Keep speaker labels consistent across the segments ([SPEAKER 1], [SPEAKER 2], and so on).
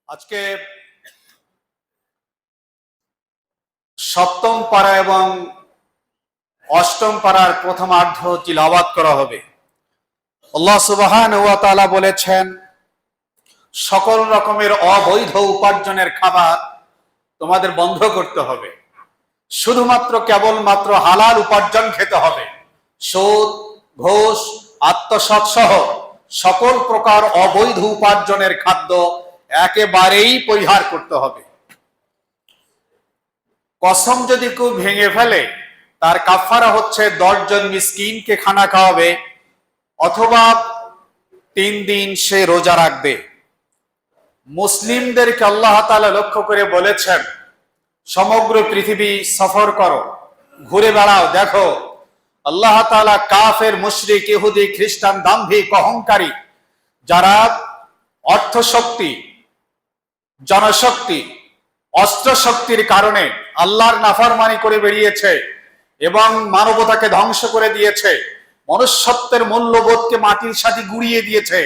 [SPEAKER 1] আজকে সপ্তম পারা এবং অষ্টম পারার প্রথমার্ধ তিলাওয়াত করা হবে। আল্লাহ সুবহানাহু ওয়া তাআলা বলেছেন, সকল রকমের অবৈধ উপার্জনের খাবার তোমাদের বন্ধ করতে হবে, শুধুমাত্র কেবলমাত্র হালাল উপার্জন খেতে হবে। সুদ, ঘুষ, আত্মসাৎ সহ সকল প্রকার অবৈধ উপার্জনের খাদ্য একেবারেই পরিহার করতে হবে। কসম যদি কেউ ভেঙে ফেলে, তার কাফারা হচ্ছে 10 জন মিসকিনকে খানা খাওয়াবে অথবা 3 দিন সে রোজা রাখবে। মুসলিমদেরকে আল্লাহ তাআলা লক্ষ্য করে বলেছেন, সমগ্র পৃথিবী সফর করো, ঘুরে বেড়াও, দেখো আল্লাহ তাআলা কাফের, মুশরিক, ইহুদি, খ্রিস্টান, দাম্ভিক, অহংকারী যারা অর্থশক্তি, জনশক্তি, অস্ত্র শক্তির কারণে আল্লাহর নাফরমানি করে বেরিয়েছে এবং মানবতাকে ধ্বংস করে দিয়েছে, মনুষ্যত্বের মূল্যবোধকে মাটির সাথে গুঁড়িয়ে দিয়েছে,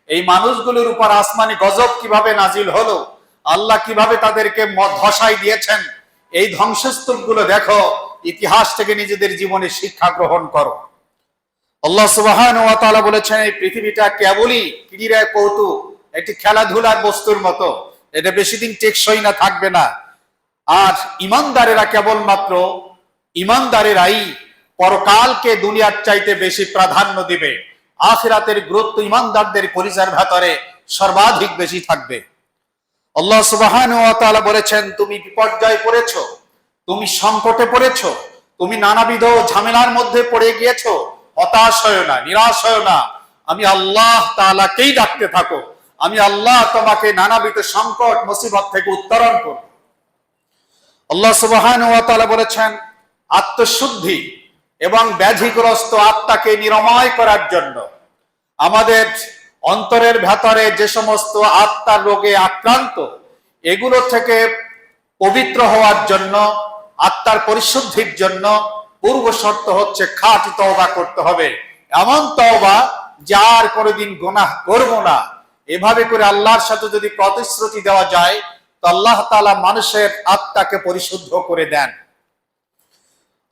[SPEAKER 1] এই মানুষগুলোর উপর আসমানি গজব কিভাবে নাজিল হলো, আল্লাহ কিভাবে তাদেরকে ধসাই দিয়েছেন, এই ধ্বংসস্তূপগুলো দেখো, ইতিহাস থেকে নিজেদের জীবনে শিক্ষা গ্রহণ করো। আল্লাহ সুবহানাহু ওয়া তাআলা বলেছেন, এই পৃথিবীটা কেবলই ক্রীড়া কৌতুক, একটি খেলাধুলার বস্তুর মতো, এটা বেশি দিন টেকসই না, থাকবে না। আর ইমানদারেরাই পরকালকে দুনিয়ার চাইতে বেশি প্রাধান্য দিবে। আখিরাতের গুরুত্ব ইমানদারদের পরিচয়ের ভেতরে সর্বাধিক বেশি থাকবে। আল্লাহ সুবহানাহু ওয়া তাআলা বলেছেন, তুমি বিপর্যয়ে পড়েছো, তুমি সংকটে পড়েছো, তুমি নানাবিধ ঝামেলার মধ্যে পড়ে গিয়েছো, হতাশ হয়ো না, নিরাশ হয়ো না, আমি আল্লাহ তাআলাকেই ডাকতে থাকো, আমি আল্লাহ তোমাকে নানাবিধ সংকট মুসিবত থেকে উত্তরণ করব। আল্লাহ সুবহানাহু ওয়া তাআলা বলেছেন, আত্মশুদ্ধি এবং ব্যাধিগ্রস্ত আত্মাকে নিরাময় করার জন্য, আমাদের অন্তরের ভেতরে যে সমস্ত আত্মার রোগে আক্রান্ত, এগুলো থেকে পবিত্র হওয়ার জন্য, আত্মার পরিশুদ্ধির জন্য পূর্ব শর্ত হচ্ছে খাঁটি তওবা করতে হবে। এমন তওবা যার কোনোদিন গুনাহ করব না, এভাবে করে আল্লাহর সাথে যদি প্রতিশ্রুতি দেওয়া যায়, তো আল্লাহ তাআলা মানুষের আত্মাকে পরিশুদ্ধ করে দেন।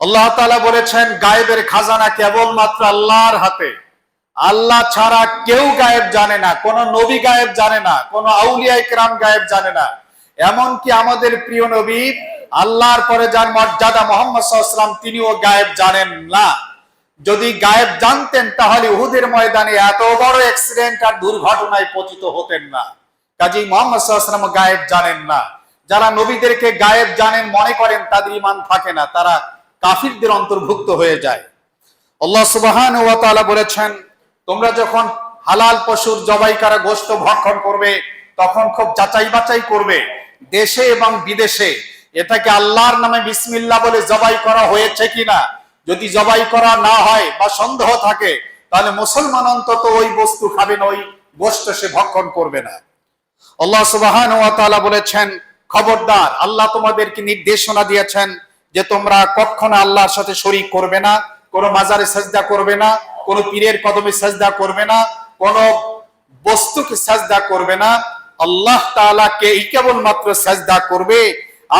[SPEAKER 1] আল্লাহ তাআলা বলেছেন, গায়েবের খাজানা কেবলমাত্র আল্লাহর হাতে, আল্লাহ ছাড়া কেউ গায়েব জানে না, কোন নবী গায়েব জানে না, কোন আউলিয়া ইকরাম গায়েব জানে না। এমনকি আমাদের প্রিয় নবী, আল্লাহর পরে যার মর্যাদা, মুহাম্মদ সাল্লাল্লাহু আলাইহি ওয়াসাল্লাম, তিনিও গায়েব জানেন না। যদি গায়েব জানতেন, তাহলে উহুদের ময়দানে এত বড় অ্যাক্সিডেন্ট আর দুর্ঘটনায় পতিত হতেন না। কাজেই মুহাম্মদ সাল্লাল্লাহু আলাইহি ওয়াসাল্লাম গায়েব জানেন না। যারা নবীদেরকে গায়েব জানেন মনে করেন, তাদের ঈমান থাকে না, তারা কাফিরদের অন্তর্ভুক্ত হয়ে যায়। আল্লাহ সুবহানাহু ওয়া তাআলা বলেছেন, তোমরা যখন হালাল পশুর জবাই করা গোশত ভক্ষণ করবে, তখন খুব যাচাই বাছাই করবে, দেশে এবং বিদেশে এটাকে আল্লাহর নামে বিসমিল্লাহ বলে জবাই করা হয়েছে কিনা। যদি জবাই করা না হয় বা সন্দেহ থাকে, তাহলে মুসলমান অন্তত ওই বস্তু খাবে না, ওই গোশত সে ভক্ষণ করবে না। আল্লাহ সুবহানাহু ওয়া তাআলা বলেছেন, খবরদার, আল্লাহ তোমাদেরকে নির্দেশনা দিয়েছেন যে তোমরা কখনো আল্লাহর সাথে শরীক করবে না, কোনো মাজারে সাজদা করবে না, কোনো পীরের কদমে সাজদা করবে না, কোনো বস্তুকে সাজদা করবে না, আল্লাহ তাআলাকে কেবলমাত্র সাজদা করবে।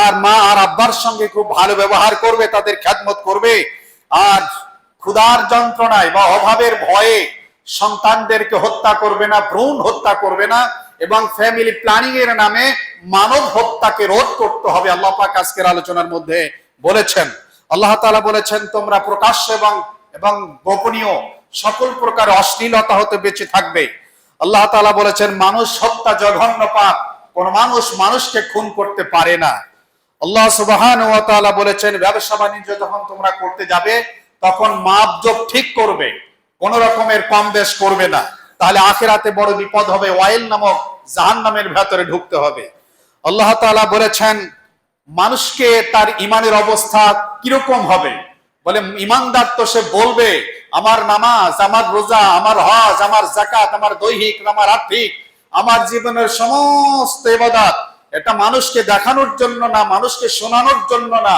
[SPEAKER 1] আর মা আর আব্বার সঙ্গে খুব ভালো ব্যবহার করবে, তাদের খেদমত করবে। আর ক্ষুধার যন্ত্রণায় বা অভাবের ভয়ে সন্তানদেরকে হত্যা করবে না, ভ্রূণ হত্যা করবে না, এবং ফ্যামিলি প্ল্যানিং এর নামে মানব হত্যাকে রোধ করতে হবে। আল্লাহ পাক আজকের আলোচনার মধ্যে বলেছেন, আল্লাহ তাআলা বলেছেন, তোমরা প্রকাশ্য এবং গোপনীয় সকল প্রকার অশ্লীলতা হতে বেঁচে থাকবে। আল্লাহ তাআলা বলেছেন, মানুষ হত্যা জঘন্য পাপ, কোন মানুষ মানুষকে খুন করতে পারে না। আল্লাহ সুবহানাহু ওয়া তাআলা বলেছেন, ব্যবসা বাণিজ্য যখন তোমরা করতে যাবে, তখন মাপজোক ঠিক করবে, কোন রকমের কম বেশ করবে না, তাহলে আখিরাতে বড় বিপদ হবে, ওয়াইল নামক জাহান্নামের ভেতরে ঢুকতে হবে। আল্লাহ তাআলা বলেছেন, মানুষকে তার ঈমানের অবস্থা কিরকম হবে, বলে ঈমানদার তো সে বলবে, আমার নামাজ, আমার রোজা, আমার হজ, আমার যাকাত, আমার দৈহিক, আমার আর্থিক, আমার জীবনের সমস্ত ইবাদত, এটা মানুষকে দেখানোর জন্য না, মানুষকে শোনানোর জন্য না,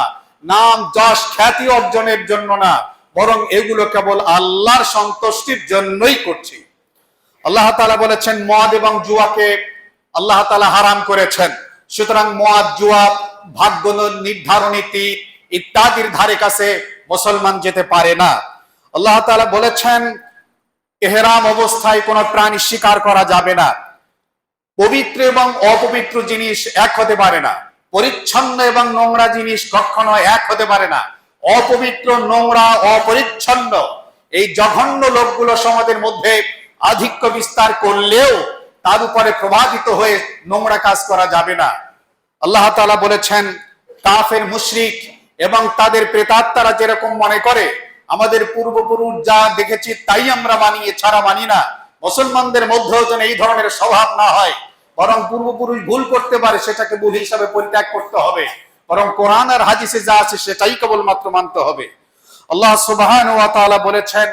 [SPEAKER 1] নাম যশ খ্যাতি অর্জনের জন্য না, বরং এগুলো কেবল আল্লাহর সন্তুষ্টির জন্যই করছি। আল্লাহ তাআলা বলেছেন, মদ এবং জুয়াকে আল্লাহ তাআলা হারাম করেছেন। সুতরাং মদ, জুয়া, ভাগ্য নির্ধারণী তীর ইত্যাদির ধারে কাছে মুসলমান যেতে পারে না। আল্লাহ তাআলা বলেছেন ইহরাম অবস্থায় কোনো প্রাণী শিকার করা যাবে না। পবিত্র এবং অপবিত্র জিনিস এক হতে পারে না। পরিচ্ছন্ন এবং নোংরা জিনিস কখনো এক হতে পারে না। অপবিত্র, নোংরা, অপরিচ্ছন্ন এই জঘন্য লোকগুলো সমাজের মধ্যে আধিক্য বিস্তার করলেও তার উপরে প্রভাবিত হয়ে নোংরা কাজ করা যাবে না। আল্লাহ তাআলা বলেছেন কাফের, মুশরিক এবং তাদের প্রেতাত্মারা যেরকম মনে করে আমাদের পূর্বপুরুষ যা দেখেছি তাই আমরা মানি, এছাড়া মানি না, মুসলমানদের মধ্যেও যেন এই ধরনের স্বভাব না হয়। বরং পূর্বপুরুষ ভুল করতে পারে, সেটাকে ভুল হিসাবে পরিত্যাগ করতে হবে। বরং কোরআন আর হাদিসে যা আছে সেটাই কেবলমাত্র মানতে হবে। আল্লাহ সুবহানাহু ওয়া তাআলা বলেছেন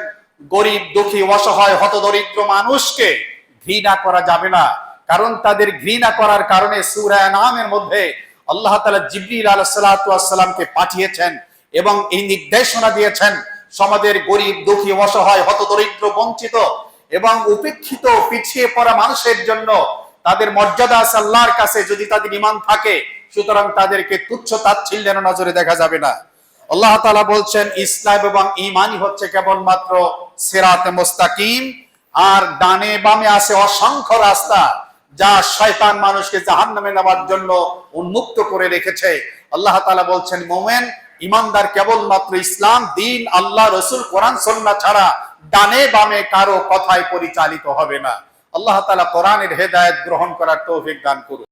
[SPEAKER 1] গরিব, দুঃখী, অসহায়, হতদরিদ্র মানুষকে ঘৃণা করা যাবে না। কারণ তাদের ঘৃণা করার কারণে সূরা আনআমের মধ্যে আল্লাহ তাআলা জিবরিল আলাইহিস সালাতু ওয়াস সালামকে পাঠিয়েছেন এবং এই নির্দেশনা দিয়েছেন সমাজের গরিব, দুঃখী, অসহায়, হতদরিদ্র, বঞ্চিত এবং উপেক্ষিত, পিছিয়ে পড়া মানুষের জন্য তাদের মর্যাদা আছে আল্লাহর কাছে যদি তাদের ঈমান থাকে। সুতরাং তাদেরকে তুচ্ছ তাচ্ছিল্যের নজরে দেখা যাবে না। আল্লাহ তাআলা বলছেন ইসলাম এবং ঈমানই হচ্ছে কেবলমাত্র সিরাতে মুস্তাকিম, আর ডানে বামে আছে অসংখ্য রাস্তা যা শয়তান মানুষকে জাহান্নামে নেওয়ার জন্য উন্মুক্ত করে রেখেছে। আল্লাহ তাআলা বলছেন মুমিন, ঈমানদার কেবলমাত্র ইসলাম, দ্বীন, আল্লাহ, রাসূল, কোরআন, সুন্নাহ ছাড়া ডানে বামে কারো কথায় পরিচালিত হবে না। আল্লাহ তাআলা কোরআনের হেদায়েত গ্রহণ করার তৌফিক দান করুন।